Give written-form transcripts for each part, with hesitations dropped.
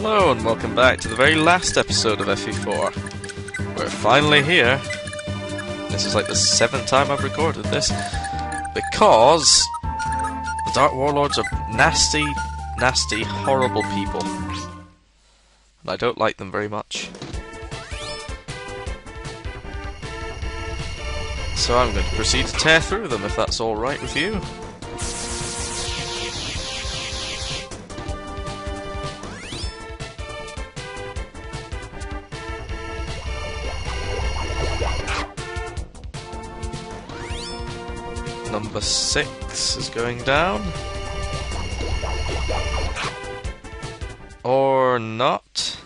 Hello and welcome back to the very last episode of FE4. We're finally here. This is like the 7th time I've recorded this. Because the Dark Warlords are nasty, nasty, horrible people. And I don't like them very much. So I'm going to proceed to tear through them if that's alright with you. Number 6 is going down. Or not.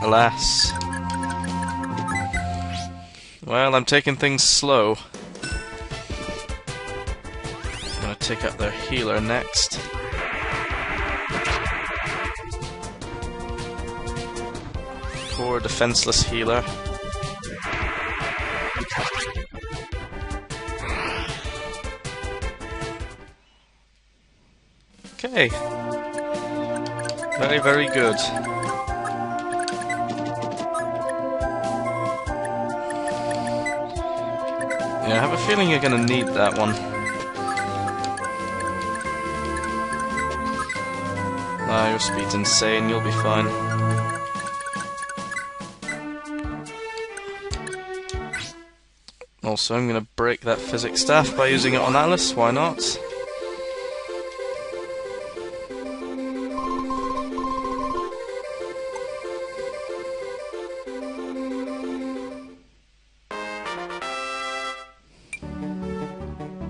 Alas. Well, I'm taking things slow. I'm gonna take out their healer next. Poor defenseless healer. Okay. Very, very good. Yeah, I have a feeling you're gonna need that one. Ah, your speed's insane, you'll be fine. Also, I'm gonna break that physics staff by using it on Alice, why not?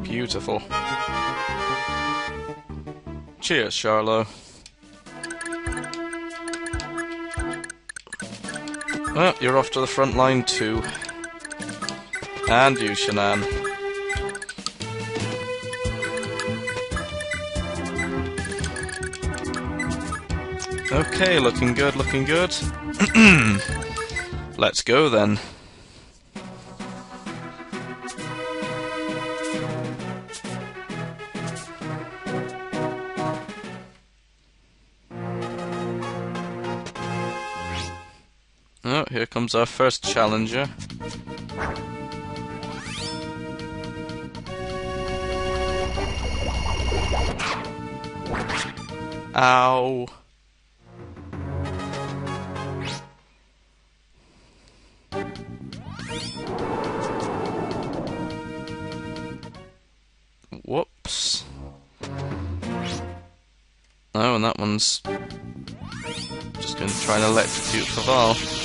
Beautiful. Cheers, Charlo. Well, you're off to the front line too. And you, Shanann. Okay, looking good, looking good. Let's go then. Oh, here comes our first challenger. Ow. Whoops. Oh, and that one's just going to try and electrocute Faval.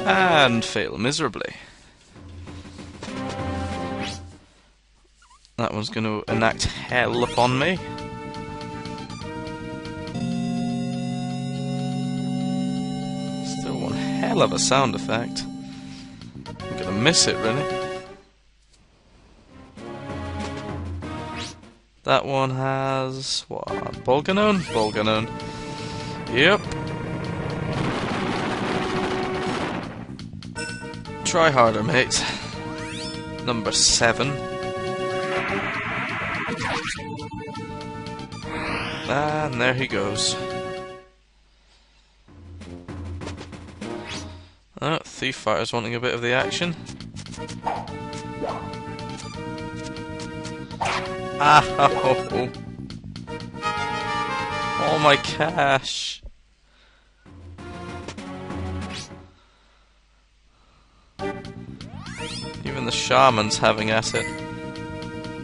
And fail miserably. That one's going to enact hell upon me. Still one hell of a sound effect. I'm going to miss it, really. That one has... what? Bolganone? Bolganone. Yep. Try harder, mate. Number 7. And there he goes. Oh, Thief Fighter's wanting a bit of the action. Ow! All my cash! Even the shaman's having at it.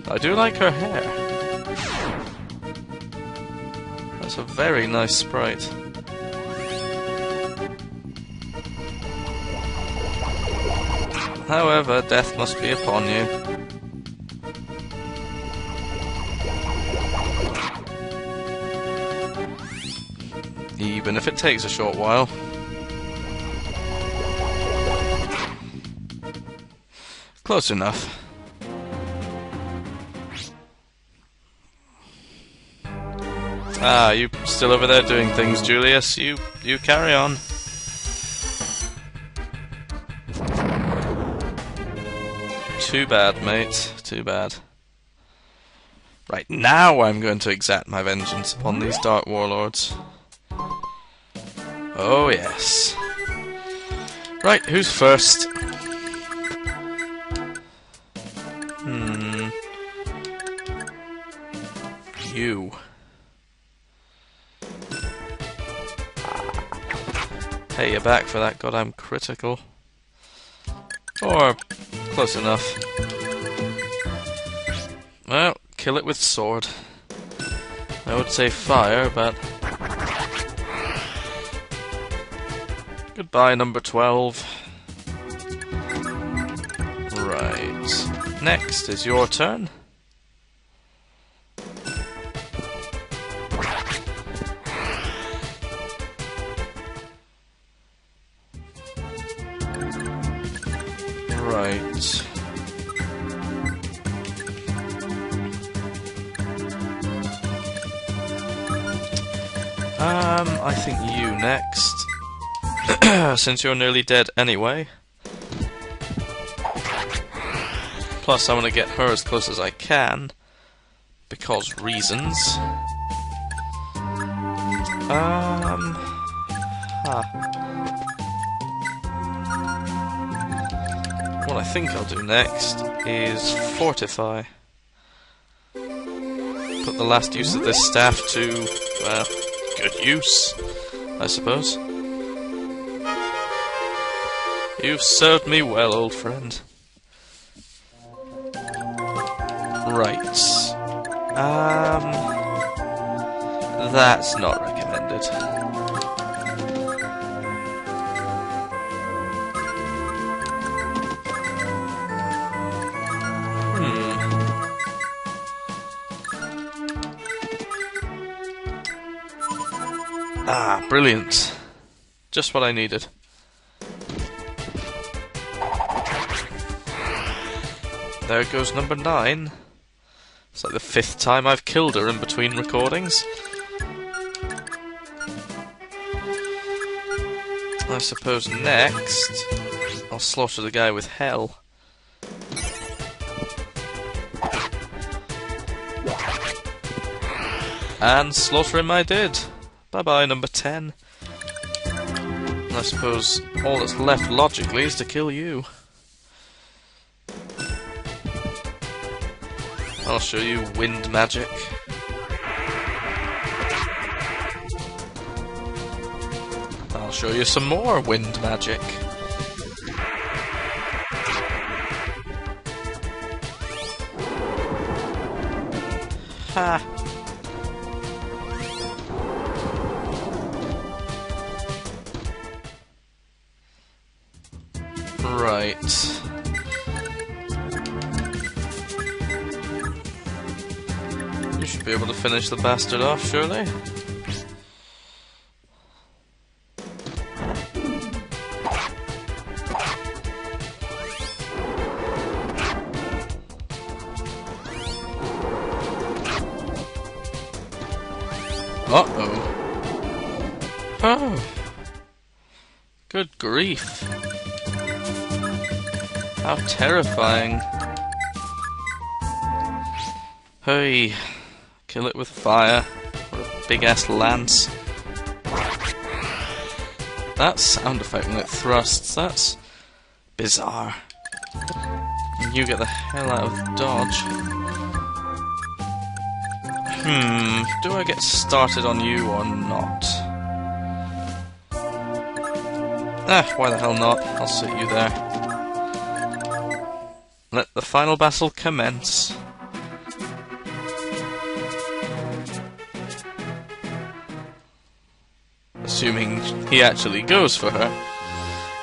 I do like her hair. That's a very nice sprite. However, death must be upon you. Even if it takes a short while. Close enough. Ah, you still over there doing things, Julius. You carry on. Too bad, mate. Too bad. Right, now I'm going to exact my vengeance upon these dark warlords. Oh yes. Right, who's first? You. Pay you back for that goddamn critical. Or close enough. Well, kill it with sword. I would say fire, but... Goodbye, number 12. Right. Next is your turn. Right. I think you next. Since you're nearly dead anyway. Plus, I want to get her as close as I can. Because reasons. What I think I'll do next is fortify. Put the last use of this staff to, well, good use, I suppose. You've served me well, old friend. Right. That's not recommended. Ah, brilliant. Just what I needed. There goes number 9. It's like the 5th time I've killed her in between recordings. I suppose next I'll slaughter the guy with hell. And slaughter him I did. Bye-bye, number 10. I suppose all that's left logically is to kill you. I'll show you wind magic. I'll show you some more wind magic. Ha! Right. You should be able to finish the bastard off, surely? Uh-oh. Oh. Good grief. How terrifying. Hey, kill it with fire, or a big-ass lance. That sound effect when it thrusts, that's bizarre. And you get the hell out of dodge. Do I get started on you or not? Why the hell not? I'll sit you there. Let the final battle commence. Assuming he actually goes for her.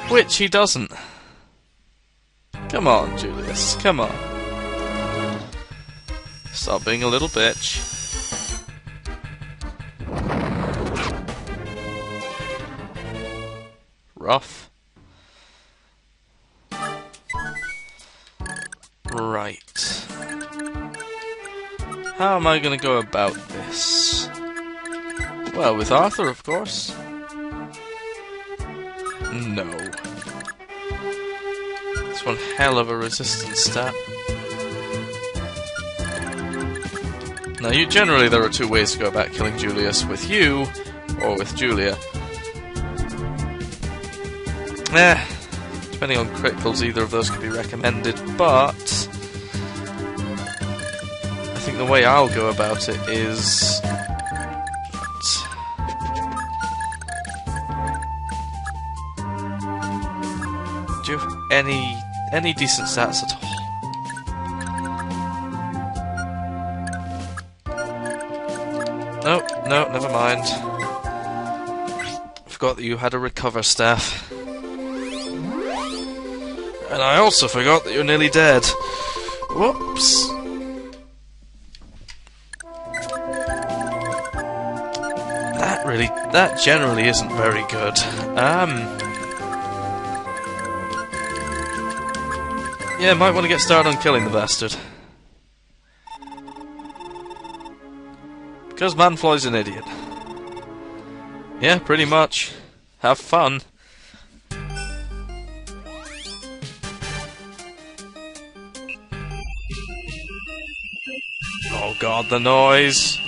Which he doesn't. Come on, Julius, come on. Stop being a little bitch. Rough. Right. How am I going to go about this? Well, with Arthur, of course. No. It's one hell of a resistance stat. Now, generally there are two ways to go about killing Julius, with you or with Julia. Depending on criticals, either of those could be recommended, but I think the way I'll go about it is... Do you have any decent stats at all? No, never mind. Forgot that you had a recover staff. And I also forgot that you're nearly dead. Whoops. That generally isn't very good. Yeah, might want to get started on killing the bastard. Because Manfloy's an idiot. Yeah, pretty much. Have fun. Oh god, the noise.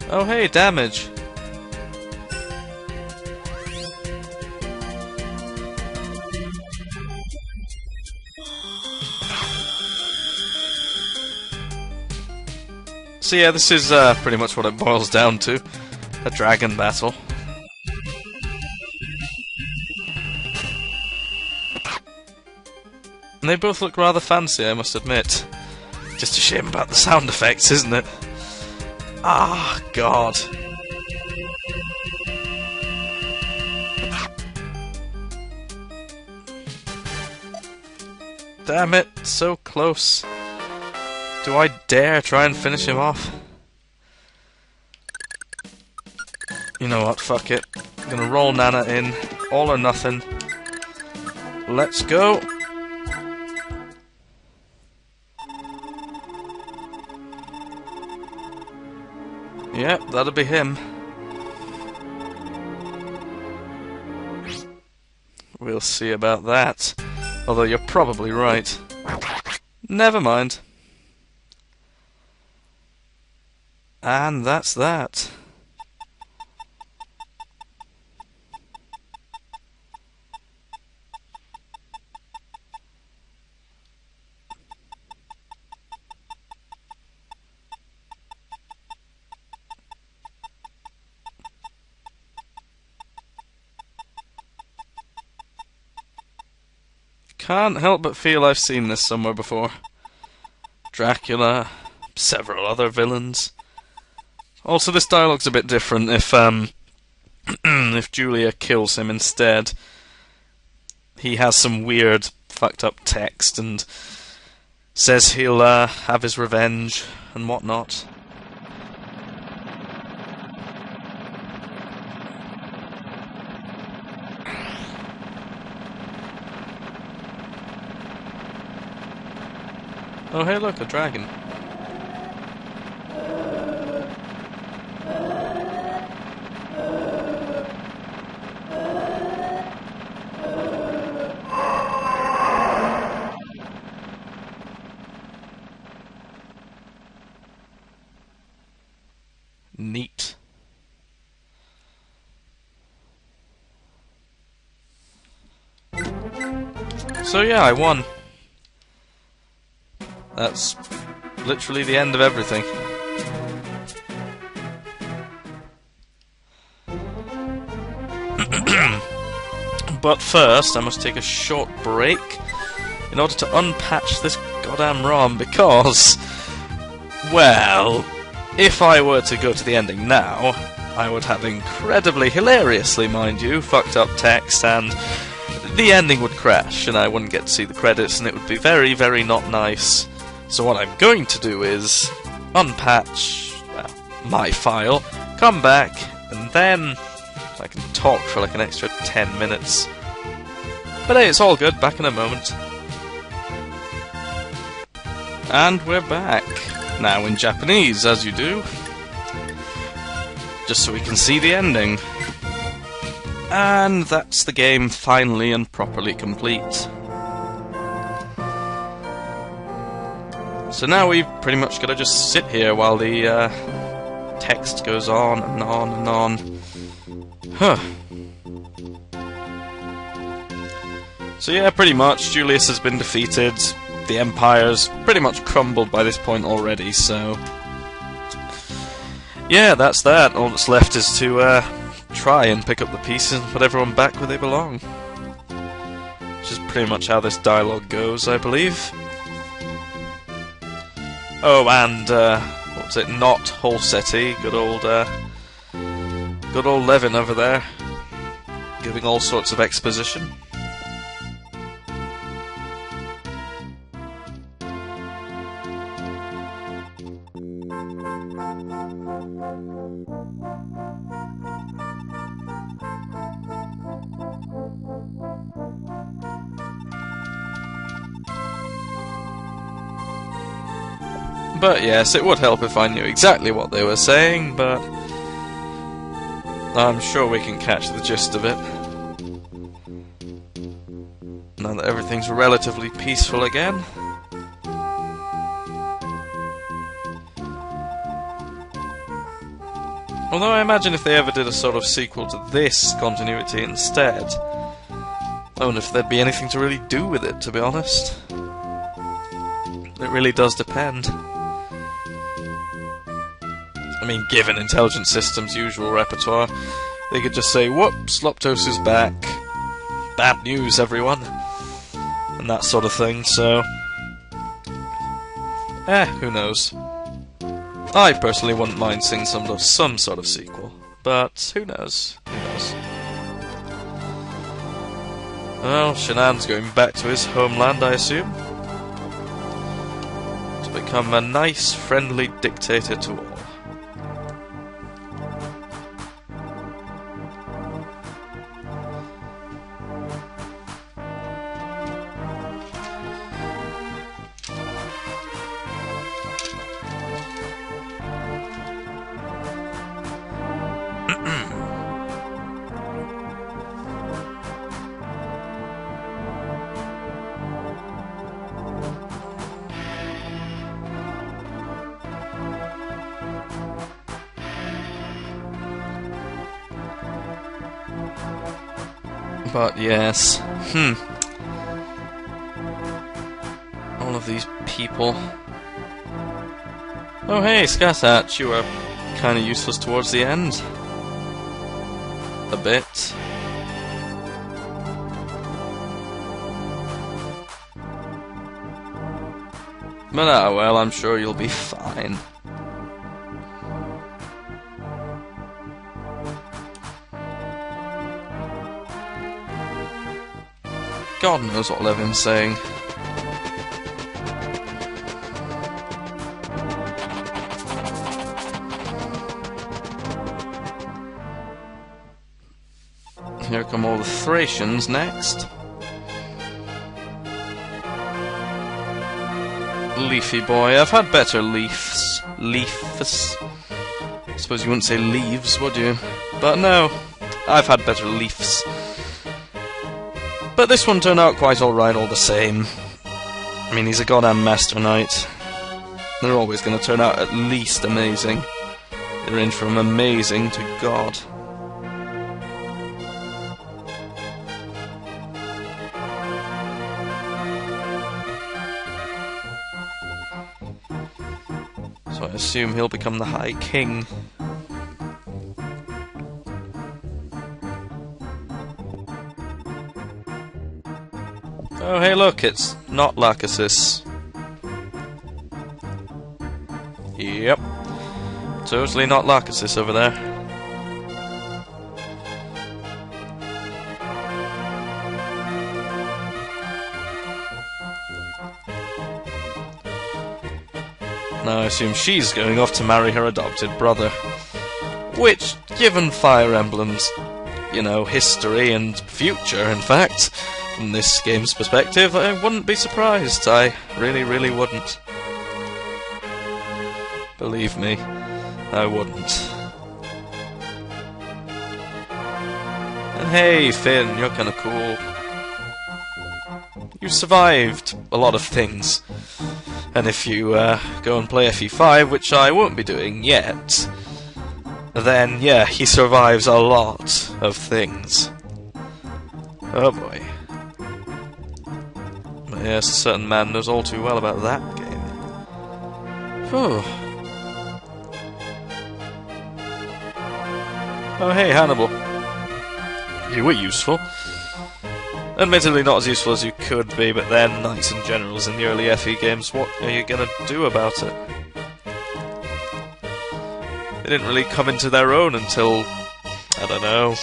Oh hey, damage. So yeah, this is pretty much what it boils down to. A dragon battle. And they both look rather fancy, I must admit. Just a shame about the sound effects, isn't it? Ah, God. Damn it, so close. Do I dare try and finish him off? You know what, fuck it. I'm gonna roll Nana in, all or nothing. Let's go. Yep, that'll be him. We'll see about that. Although you're probably right. Never mind. And that's that. Can't help but feel I've seen this somewhere before. Dracula, several other villains. Also, this dialogue's a bit different if if Julia kills him instead. He has some weird, fucked up text and says he'll have his revenge and whatnot. Oh hey look, a dragon. Neat. So yeah, I won. That's literally the end of everything. But first, I must take a short break in order to unpatch this goddamn ROM because, well, if I were to go to the ending now, I would have incredibly, hilariously, mind you, fucked up text and the ending would crash and I wouldn't get to see the credits and it would be very, very not nice. So what I'm going to do is unpatch, well, my file, come back, and then I can talk for like an extra 10 minutes. But hey, it's all good, back in a moment. And we're back. Now in Japanese, as you do. Just so we can see the ending. And that's the game finally and properly complete. So now we've pretty much got to just sit here while the text goes on and on and on. Huh. So yeah, pretty much, Julius has been defeated. The Empire's pretty much crumbled by this point already, so... yeah, that's that. All that's left is to try and pick up the pieces and put everyone back where they belong. Which is pretty much how this dialogue goes, I believe. Oh, and, what was it? Not Holseti, good old Levin over there, giving all sorts of exposition. But yes, it would help if I knew exactly what they were saying, but I'm sure we can catch the gist of it. Now that everything's relatively peaceful again. Although I imagine if they ever did a sort of sequel to this continuity instead, I wonder if there'd be anything to really do with it, to be honest. It really does depend. I mean, given Intelligent Systems' usual repertoire, they could just say, whoops, Loptos is back. Bad news, everyone. And that sort of thing, so... who knows. I personally wouldn't mind seeing some sort of sequel, but who knows? Who knows? Well, Shanann's going back to his homeland, I assume. To become a nice, friendly dictator to all. But yes, all of these people. Oh hey, Skatat, you were kinda useless towards the end. A bit. But well, I'm sure you'll be fine. God knows what Levin's saying. Here come all the Thracians next. Leafy boy, I've had better leafs. Leafs. I suppose you wouldn't say leaves, would you? But no, I've had better leafs. But this one turned out quite alright all the same. I mean, he's a goddamn Master Knight. They're always going to turn out at least amazing. They range from amazing to God. So I assume he'll become the High King. Oh hey look, it's not Lachesis. Yep. Totally not Lachesis over there. Now I assume she's going off to marry her adopted brother. Which, given Fire Emblem's, you know, history and future, in fact, from this game's perspective, I wouldn't be surprised. I really, really wouldn't. Believe me, I wouldn't. Hey Finn, you're kinda cool. You survived a lot of things. And if you go and play FE5, which I won't be doing yet, then yeah, he survives a lot of things. Oh boy. But yes, a certain man knows all too well about that game. Phew. Oh hey, Hannibal. You were useful. Admittedly not as useful as you could be, but then Knights and Generals in the early FE games, what are you gonna do about it? They didn't really come into their own until, I don't know,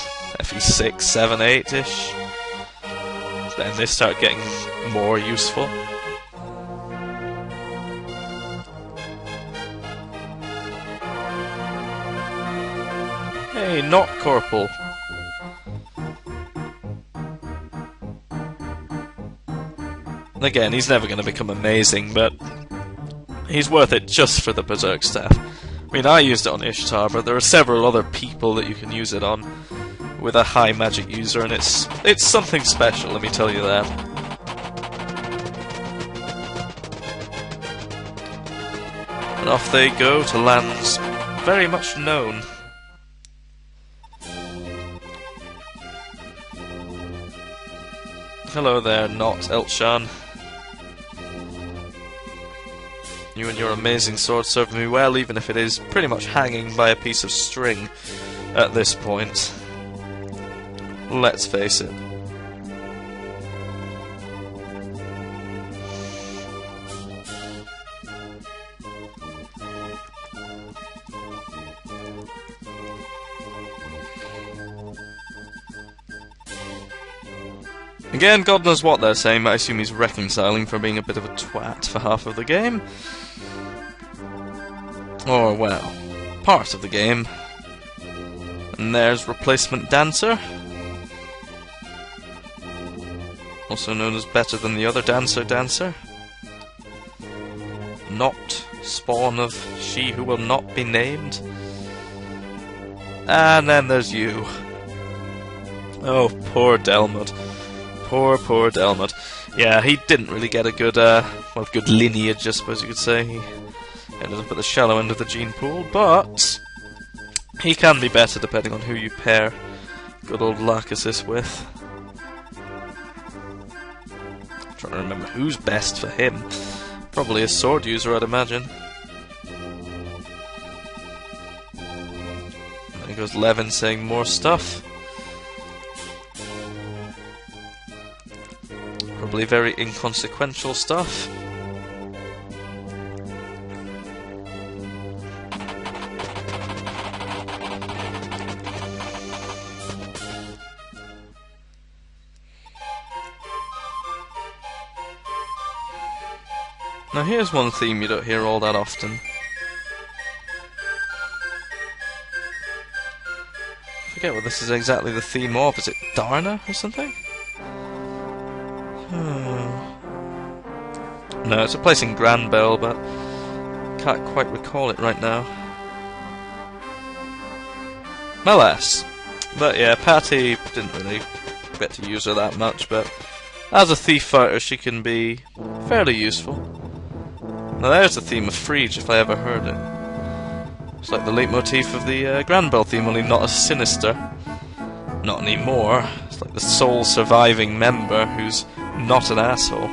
FE 6, 7, 8-ish. Then they start getting more useful. Hey, not Corporal. Again, he's never going to become amazing, but he's worth it just for the Berserk staff. I mean, I used it on Ishtar, but there are several other people that you can use it on with a high magic user, and it's something special, let me tell you that. And off they go to lands very much known. Hello there, not Eltshan. You and your amazing sword serve me well, even if it is pretty much hanging by a piece of string at this point. Let's face it. Again, God knows what they're saying, but I assume he's reconciling for being a bit of a twat for half of the game. Or, well, part of the game. And there's Replacement Dancer. Also known as Better Than the Other Dancer. Not spawn of She Who Will Not Be Named. And then there's you. Oh, poor Delmud. Poor Delmud. Yeah, he didn't really get a good, good lineage, I suppose you could say. He ended up at the shallow end of the gene pool, but he can be better depending on who you pair good old Lachesis with. I'm trying to remember who's best for him. Probably a sword user, I'd imagine. And there goes Levin saying more stuff. Probably very inconsequential stuff. Now here's one theme you don't hear all that often. I forget what this is exactly the theme of. Is it Darna or something? No, it's a place in Granbell, but can't quite recall it right now. Alas. But yeah, Patty didn't really get to use her that much, but as a thief fighter she can be fairly useful. Now there's the theme of Frege, if I ever heard it. It's like the leitmotif of the Granbell theme, only not as sinister. Not anymore. It's like the sole surviving member who's not an asshole.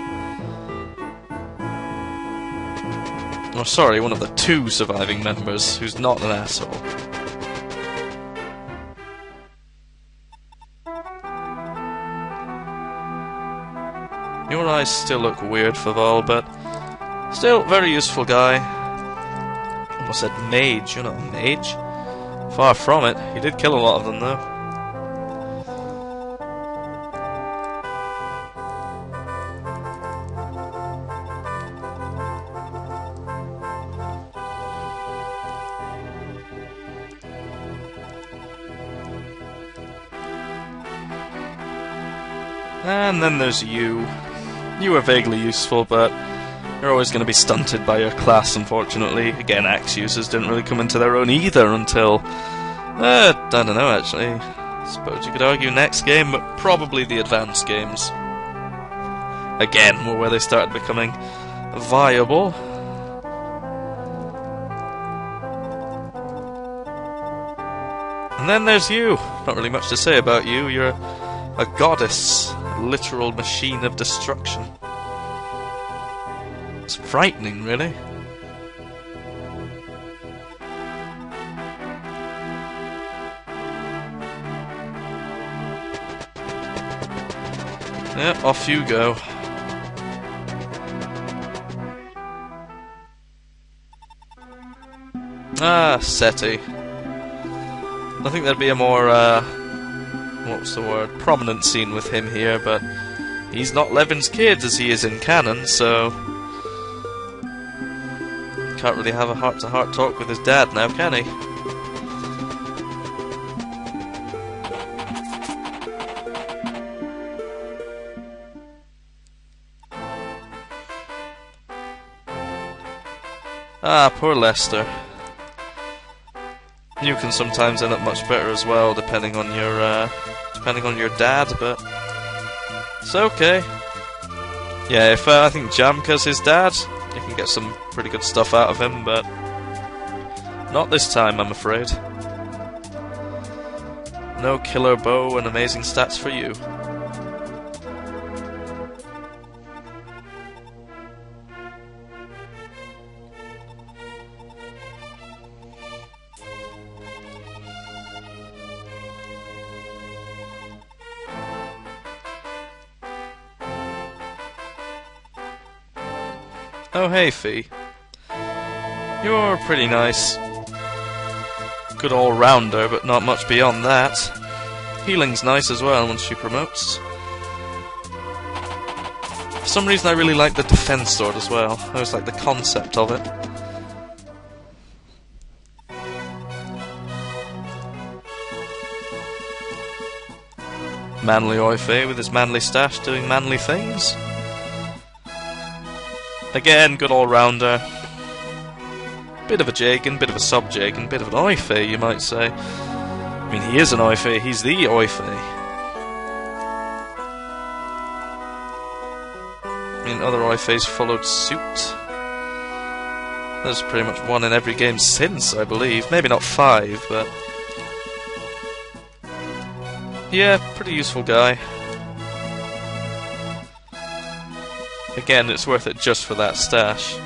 Oh, sorry, one of the two surviving members who's not an asshole. Your eyes still look weird, Faval, but still, very useful guy. Almost said mage, you're not a mage. Far from it, he did kill a lot of them though. And then there's you. You are vaguely useful, but you're always going to be stunted by your class, unfortunately. Again, axe users didn't really come into their own either until... I don't know, actually. Suppose you could argue next game, but probably the advanced games. Again, were where they started becoming viable. And then there's you. Not really much to say about you. You're a goddess, a literal machine of destruction. It's frightening, really. Yep, off you go. Ah, SETI. I think there'd be a more, what's the word, prominent scene with him here, but he's not Levin's kid as he is in canon, so can't really have a heart-to-heart talk with his dad now, can he? Ah, poor Lester. You can sometimes end up much better as well, depending on your dad, but it's okay. Yeah, if I think Jamka's his dad, you can get some pretty good stuff out of him, but not this time, I'm afraid. No killer bow and amazing stats for you. Oh hey, Fee. You're pretty nice. Good all-rounder, but not much beyond that. Healing's nice as well once she promotes. For some reason I really like the defense sword as well. I always like the concept of it. Manly Oife with his manly stash doing manly things. Again, good all-rounder. Bit of a Jagan, bit of a sub-Jagan, bit of an Oife, you might say. I mean, he is an Oife, he's the Oife. I mean, other Oifes followed suit. There's pretty much one in every game since, I believe. Maybe not 5, but yeah, pretty useful guy. Again, it's worth it just for that stash.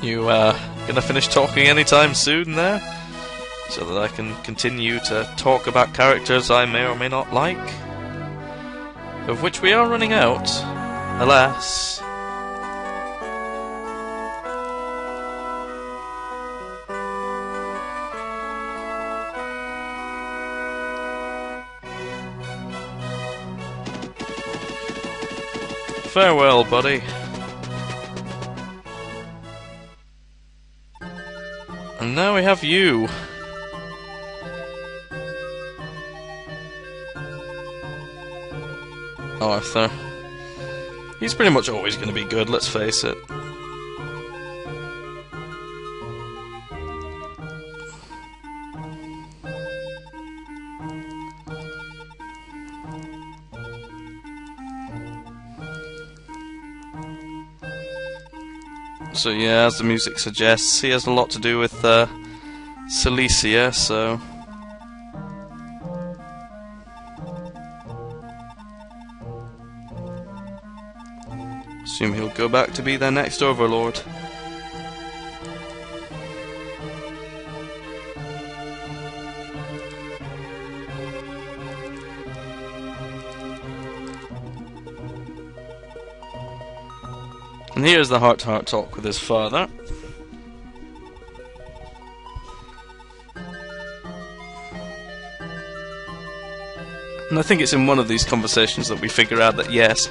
You, gonna finish talking anytime soon there? So that I can continue to talk about characters I may or may not like. Of which we are running out, alas. Farewell, buddy. And now we have you. Arthur. He's pretty much always going to be good, let's face it. So yeah, as the music suggests, he has a lot to do with Cilicia, so assume he'll go back to be their next overlord. And here's the heart-to-heart talk with his father. And I think it's in one of these conversations that we figure out that yes,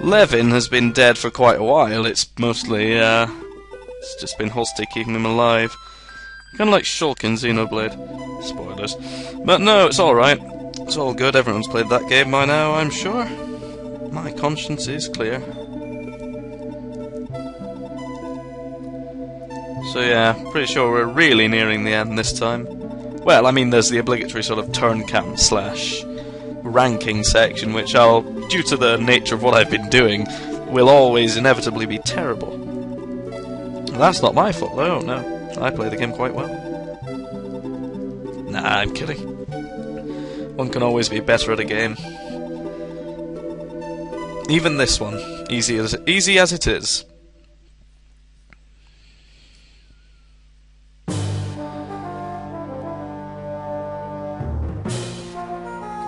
Levin has been dead for quite a while. It's mostly It's just been Holstey keeping him alive. Kind of like Shulk in Xenoblade. Spoilers. But no, it's alright. It's all good. Everyone's played that game by now, I'm sure. My conscience is clear. So yeah, pretty sure we're really nearing the end this time. Well, I mean, there's the obligatory sort of turn count / ranking section, which I'll, due to the nature of what I've been doing, will always inevitably be terrible. That's not my fault though, no. I play the game quite well. Nah, I'm kidding. One can always be better at a game. Even this one, easy as it is.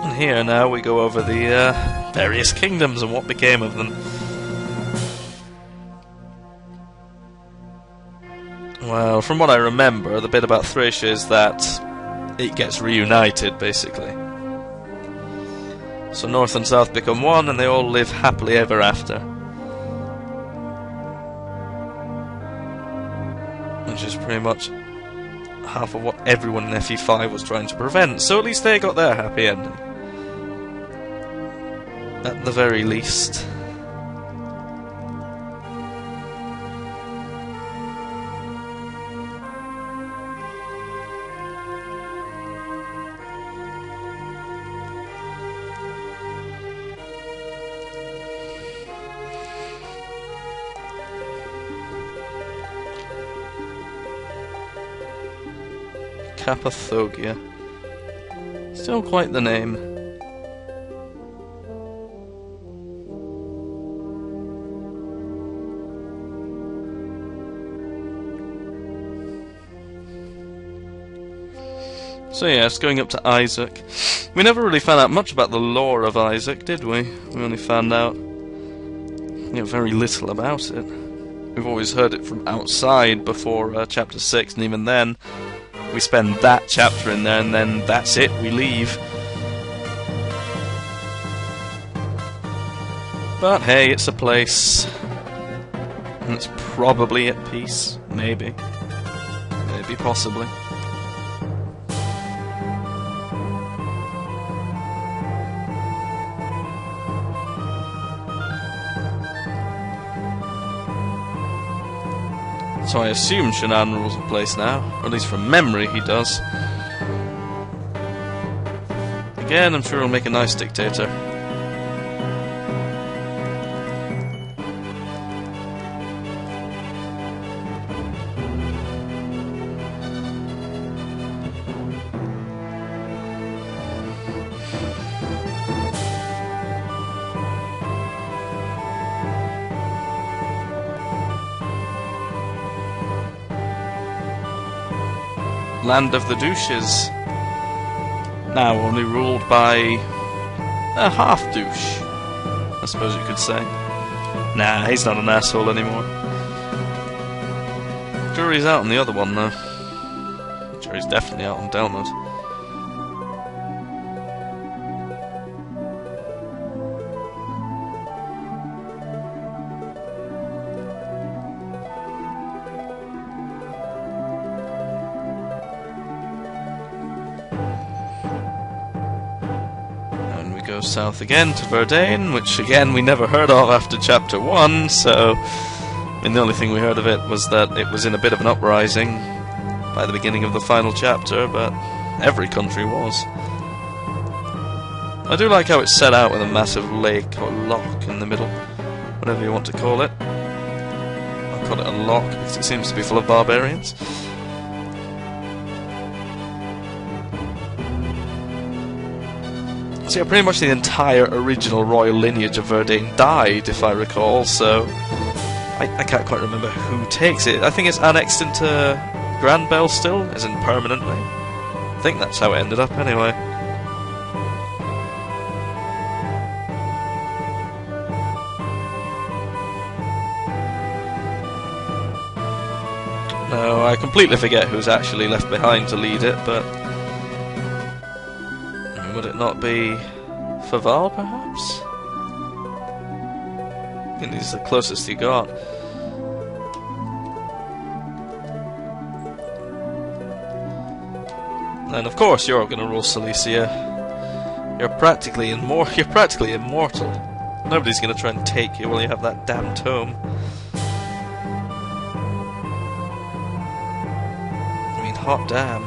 And here now we go over the various kingdoms and what became of them. Well, from what I remember, the bit about Thracia is that it gets reunited, basically. So North and South become one, and they all live happily ever after. Which is pretty much half of what everyone in FE5 was trying to prevent, so at least they got their happy ending. At the very least. Cappadocia. Still quite the name. So yes, going up to Isaac. We never really found out much about the lore of Isaac, did we? We only found out very little about it. We've always heard it from outside before chapter 6, and even then we spend that chapter in there, and then that's it, we leave. But hey, it's a place. And it's probably at peace. Maybe. Maybe, possibly. So I assume Shannon rules the place now, or at least from memory he does. Again, I'm sure he'll make a nice dictator. Land of the douches. Now only ruled by a half-douche, I suppose you could say. Nah, he's not an asshole anymore. Jury's out on the other one, though. Jury's definitely out on Delmod. South again to Verdane, which again we never heard of after chapter 1, so I mean, the only thing we heard of it was that it was in a bit of an uprising by the beginning of the final chapter, but every country was. I do like how it's set out with a massive lake or loch in the middle, whatever you want to call it. I'll call it a loch because it seems to be full of barbarians. So yeah, pretty much the entire original royal lineage of Verdane died, if I recall, so I can't quite remember who takes it. I think it's annexed into Grand Bell still, as in permanently. I think that's how it ended up anyway. No, I completely forget who's actually left behind to lead it, but would it not be Faval, perhaps? I think he's the closest he got. And of course you're gonna rule Cilicia. You're practically immortal. Nobody's gonna try and take you while you have that damn tome. I mean, hot damn.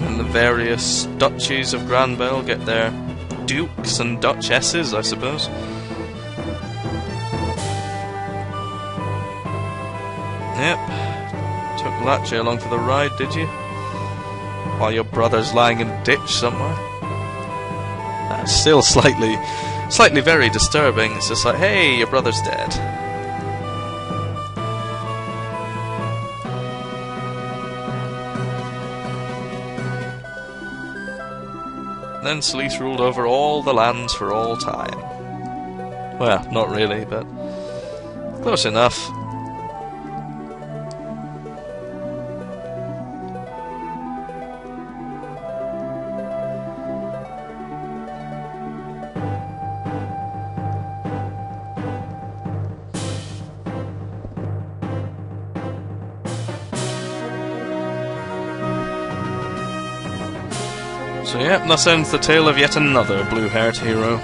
And the various duchies of Granville get their dukes and duchesses, I suppose. Yep. Took Lachie along for the ride, did you? While your brother's lying in a ditch somewhere? That's still slightly very disturbing. It's just like, hey, your brother's dead. Then Cilicia ruled over all the lands for all time. Well, not really, but close enough. So yep, thus ends the tale of yet another blue-haired hero.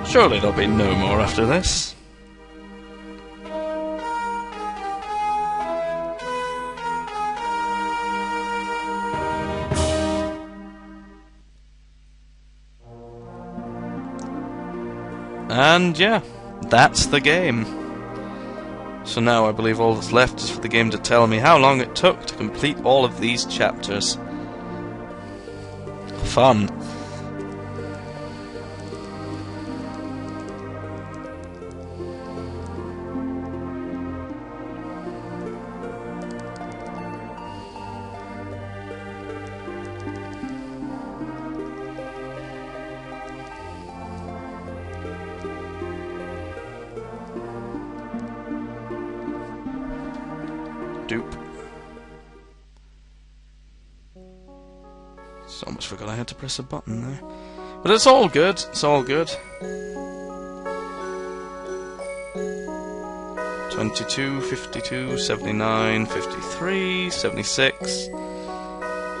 Surely there'll be no more after this. And yeah, that's the game. So now I believe all that's left is for the game to tell me how long it took to complete all of these chapters. Fun. Dupe. Almost forgot I had to press a button there. But it's all good, it's all good. 22, 52, 79, 53, 76,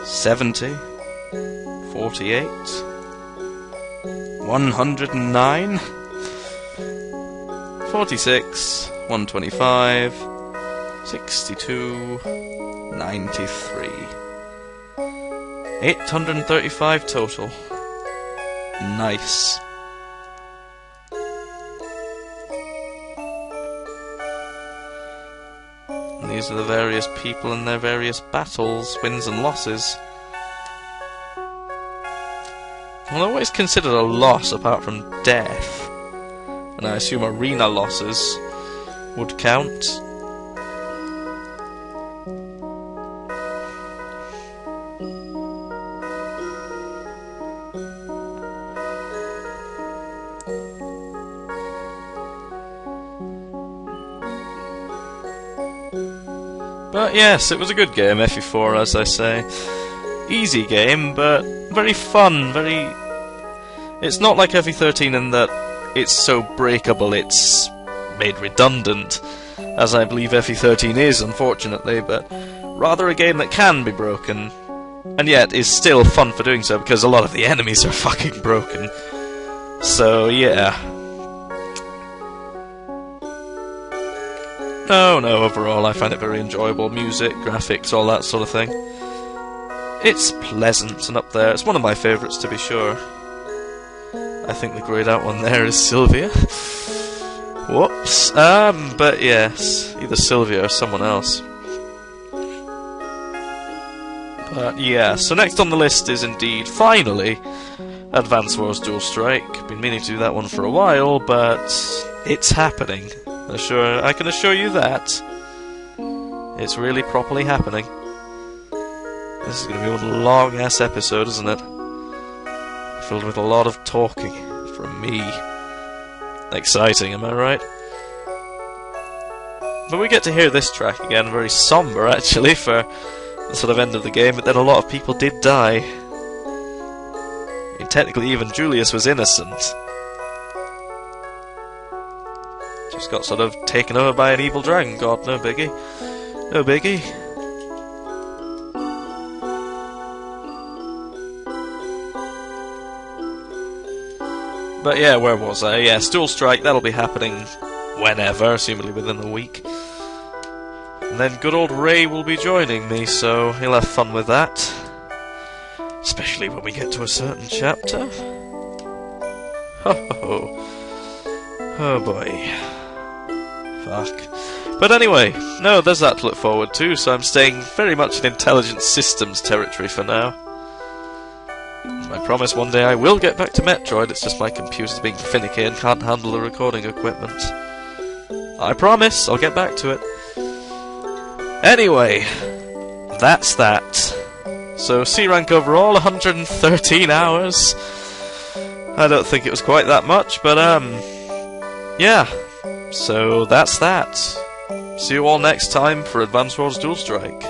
70, 48, 109, 46, 125, 62, 93. 835 total. Nice. And these are the various people and their various battles, wins and losses. Well, always considered a loss apart from death. And I assume arena losses would count. But yes, it was a good game, FE4, as I say. Easy game, but very fun, very... It's not like FE13 in that it's so breakable it's made redundant, as I believe FE13 is, unfortunately, but rather a game that can be broken, and yet is still fun for doing so, because a lot of the enemies are fucking broken. So, yeah. No, overall I find it very enjoyable. Music, graphics, all that sort of thing. It's pleasant and up there. It's one of my favourites, to be sure. I think the greyed out one there is Sylvia. Whoops. But yes, either Sylvia or someone else. But yeah, so next on the list is indeed, finally, Advance Wars Dual Strike. Been meaning to do that one for a while, but it's happening. I can assure you that. It's really properly happening. This is going to be one long-ass episode, isn't it? Filled with a lot of talking from me. Exciting, am I right? But we get to hear this track again, very somber actually for the sort of end of the game, but then a lot of people did die. I mean, technically even Julius was innocent. Just got sort of taken over by an evil dragon god, no biggie. No biggie. But yeah, where was I? Yeah, Stool Strike, that'll be happening whenever, assumably within a week. And then good old Ray will be joining me, so he'll have fun with that. Especially when we get to a certain chapter. Ho ho ho. Oh boy. Fuck. But anyway, no, there's that to look forward to, so I'm staying very much in intelligent systems territory for now. I promise one day I will get back to Metroid, it's just my computer's being finicky and can't handle the recording equipment. I promise, I'll get back to it. Anyway, that's that. So C rank overall, 113 hours. I don't think it was quite that much, but yeah. So that's that. See you all next time for Advance Wars Dual Strike.